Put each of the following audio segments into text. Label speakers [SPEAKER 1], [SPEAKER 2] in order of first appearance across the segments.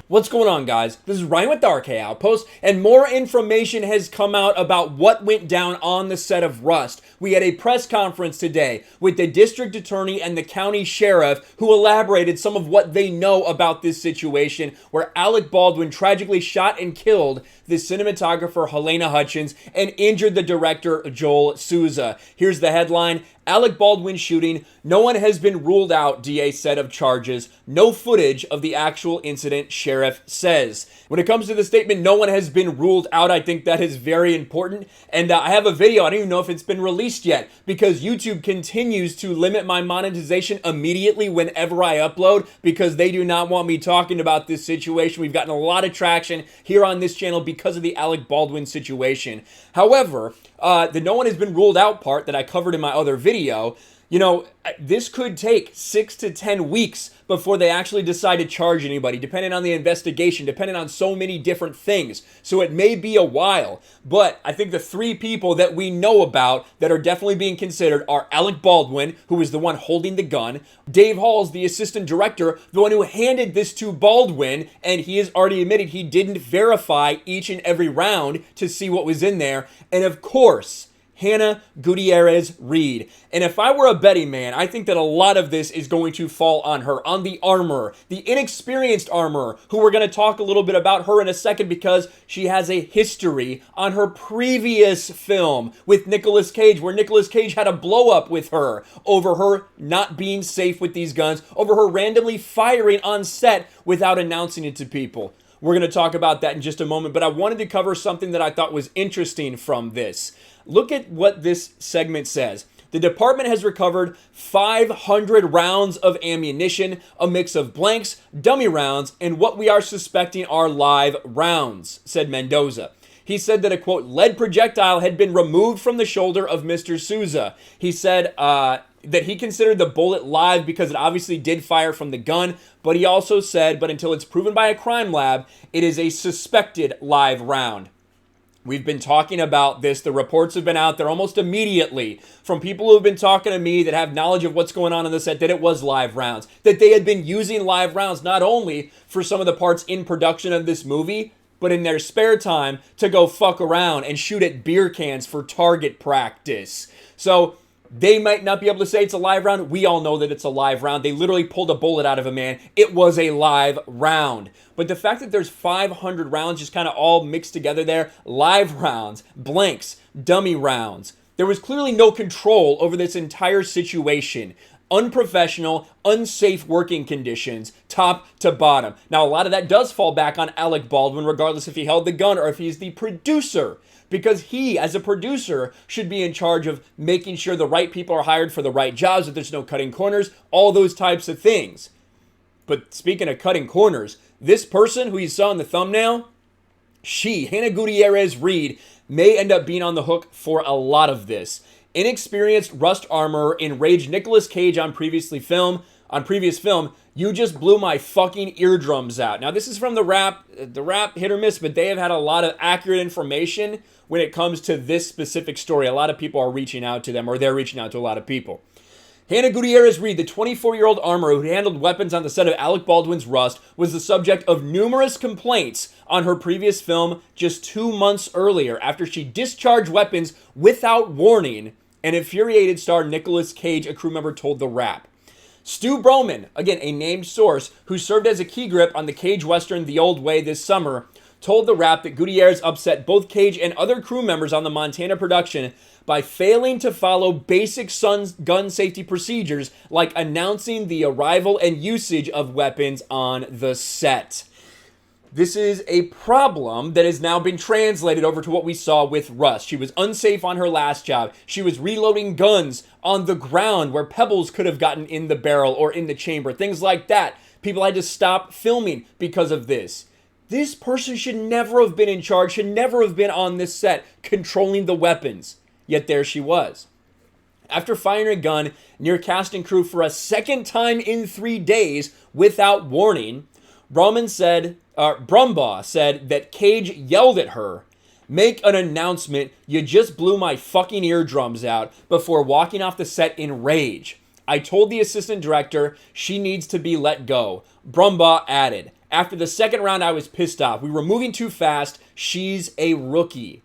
[SPEAKER 1] What's going on, guys? This is Ryan with the RK Outpost, and more information has come out about what went down on the set of Rust. We had a press conference today with the district attorney and the county sheriff who elaborated some of what they know about this situation where Alec Baldwin tragically shot and killed the cinematographer Helena Hutchins and injured the director Joel Souza. Here's the headline: Alec Baldwin shooting. No one has been ruled out, DA said, of charges. No footage of the actual incident, sheriff says. When it comes to the statement, no one has been ruled out, I think that is very important. And I have a video, I don't even know if it's been released yet, because YouTube continues to limit my monetization immediately whenever I upload, because they do not want me talking about this situation. We've gotten a lot of traction here on this channel because of the Alec Baldwin situation. However, the no one has been ruled out part that I covered in my other video, you know, this could take 6 to 10 weeks before they actually decide to charge anybody, depending on the investigation, depending on so many different things. So it may be a while, but I think the three people that we know about that are definitely being considered are Alec Baldwin, who is the one holding the gun, Dave Halls, the assistant director, the one who handed this to Baldwin, and he has already admitted he didn't verify each and every round to see what was in there, and of course, Hannah Gutierrez-Reed. And if I were a betting man, I think that a lot of this is going to fall on her, on the armorer, the inexperienced armorer, who we're going to talk a little bit about her in a second because she has a history on her previous film with Nicolas Cage, where Nicolas Cage had a blow up with her over her not being safe with these guns, over her randomly firing on set without announcing it to people. We're going to talk about that in just a moment, but I wanted to cover something that I thought was interesting from this. Look at what this segment says. The department has recovered 500 rounds of ammunition, a mix of blanks, dummy rounds, and what we are suspecting are live rounds, said Mendoza. He said that a, quote, lead projectile had been removed from the shoulder of Mr. Souza. He said that he considered the bullet live because it obviously did fire from the gun, but he also said, but until it's proven by a crime lab, it is a suspected live round. We've been talking about this. The reports have been out there almost immediately from people who have been talking to me that have knowledge of what's going on the set, that it was live rounds, that they had been using live rounds not only for some of the parts in production of this movie, but in their spare time to go fuck around and shoot at beer cans for target practice. So they might not be able to say it's a live round. We all know that it's a live round. They literally pulled a bullet out of a man. It was a live round. But the fact that there's 500 rounds just kind of all mixed together there, live rounds, blanks, dummy rounds, there was clearly no control over this entire situation. Unprofessional, unsafe working conditions, top to bottom. Now, a lot of that does fall back on Alec Baldwin, regardless if he held the gun or if he's the producer, because he, as a producer, should be in charge of making sure the right people are hired for the right jobs, that there's no cutting corners, all those types of things. But speaking of cutting corners, this person who you saw in the thumbnail, Hannah Gutierrez-Reed, may end up being on the hook for a lot of this. Inexperienced Rust armorer enraged Nicolas Cage on previous film. You just blew my fucking eardrums out. Now, this is from the rap hit or miss, but they have had a lot of accurate information when it comes to this specific story. A lot of people are reaching out to them, or they're reaching out to a lot of people. Hannah Gutierrez-Reed, the 24-year-old armorer who handled weapons on the set of Alec Baldwin's Rust, was the subject of numerous complaints on her previous film just 2 months earlier after she discharged weapons without warning, an infuriated star Nicolas Cage, a crew member, told The Wrap. Stu Broman, again a named source, who served as a key grip on the Cage Western The Old Way this summer, told The Wrap that Gutierrez upset both Cage and other crew members on the Montana production by failing to follow basic gun safety procedures like announcing the arrival and usage of weapons on the set. This is a problem that has now been translated over to what we saw with Rust. She was unsafe on her last job. She was reloading guns on the ground where pebbles could have gotten in the barrel or in the chamber, things like that. People had to stop filming because of this. This person should never have been in charge, should never have been on this set controlling the weapons. Yet there she was. After firing a gun near cast and crew for a second time in 3 days without warning, Brumbaugh said that Cage yelled at her, "Make an announcement, you just blew my fucking eardrums out," before walking off the set in rage. "I told the assistant director she needs to be let go," Brumbaugh added. After the second round, I was pissed off. We were moving too fast. She's a rookie.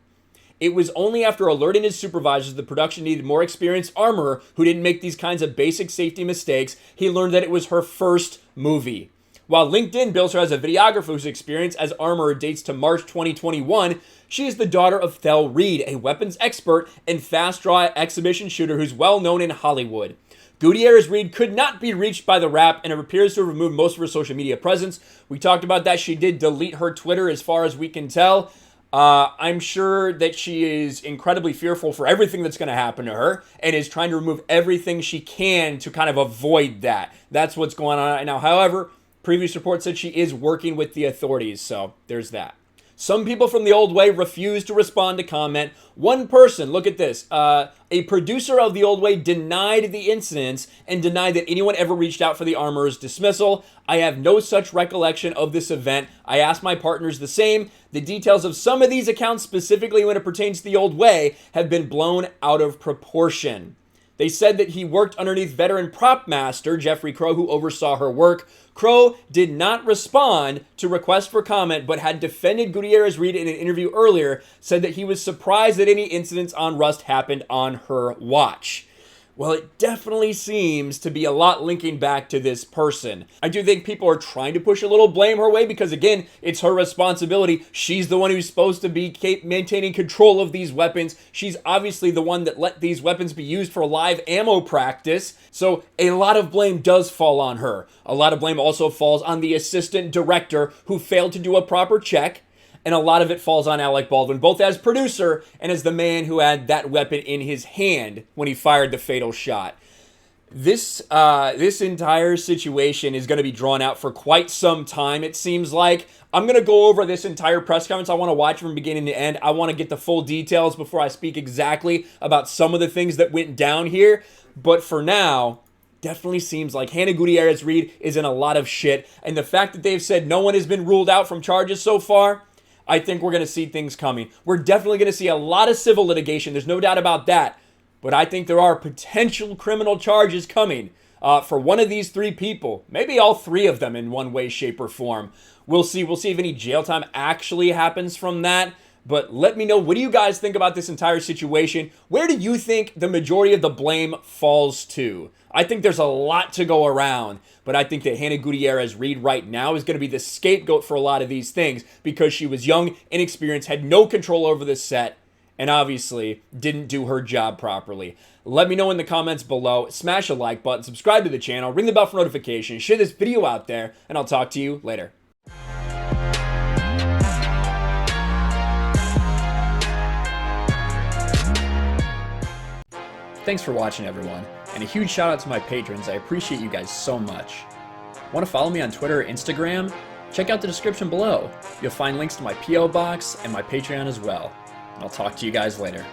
[SPEAKER 1] It was only after alerting his supervisors the production needed more experienced armorer who didn't make these kinds of basic safety mistakes, he learned that it was her first movie. While LinkedIn bills her as a videographer whose experience as armorer dates to March 2021, she is the daughter of Thel Reed, a weapons expert and fast-draw exhibition shooter who's well known in Hollywood. Gutierrez-Reed could not be reached by the rap and it appears to have removed most of her social media presence. We talked about that. She did delete her Twitter as far as we can tell. I'm sure that she is incredibly fearful for everything that's going to happen to her and is trying to remove everything she can to kind of avoid that. That's what's going on right now. However, previous reports said she is working with the authorities, so there's that. Some people from the old way refused to respond to comment. One person, look at this, a producer of the old way denied the incidents and denied that anyone ever reached out for the armorer's dismissal. I have no such recollection of this event. I asked my partners the same. The details of some of these accounts, specifically when it pertains to the old way, have been blown out of proportion. They said that he worked underneath veteran prop master Jeffrey Crow, who oversaw her work. Crow did not respond to requests for comment, but had defended Gutierrez-Reed in an interview earlier, said that he was surprised that any incidents on Rust happened on her watch. Well, it definitely seems to be a lot linking back to this person. I do think people are trying to push a little blame her way because, again, it's her responsibility. She's the one who's supposed to be maintaining control of these weapons. She's obviously the one that let these weapons be used for live ammo practice. So a lot of blame does fall on her. A lot of blame also falls on the assistant director who failed to do a proper check. And a lot of it falls on Alec Baldwin, both as producer and as the man who had that weapon in his hand when he fired the fatal shot. This entire situation is going to be drawn out for quite some time, it seems like. I'm going to go over this entire press conference. I want to watch from beginning to end. I want to get the full details before I speak exactly about some of the things that went down here. But for now, definitely seems like Hannah Gutierrez-Reed is in a lot of shit. And the fact that they've said no one has been ruled out from charges so far, I think we're going to see things coming. We're definitely going to see a lot of civil litigation. There's no doubt about that. But I think there are potential criminal charges coming for one of these three people. Maybe all three of them in one way, shape, or form. We'll see. We'll see if any jail time actually happens from that. But let me know, what do you guys think about this entire situation? Where do you think the majority of the blame falls to? I think there's a lot to go around, but I think that Hannah Gutierrez-Reed right now is going to be the scapegoat for a lot of these things because she was young, inexperienced, had no control over the set, and obviously didn't do her job properly. Let me know in the comments below. Smash a like button, subscribe to the channel, ring the bell for notifications, share this video out there, and I'll talk to you later. Thanks for watching, everyone, and a huge shout out to my patrons. I appreciate you guys so much. Want to follow me on Twitter or Instagram? Check out the description below. You'll find links to my P.O. box and my Patreon as well. And I'll talk to you guys later.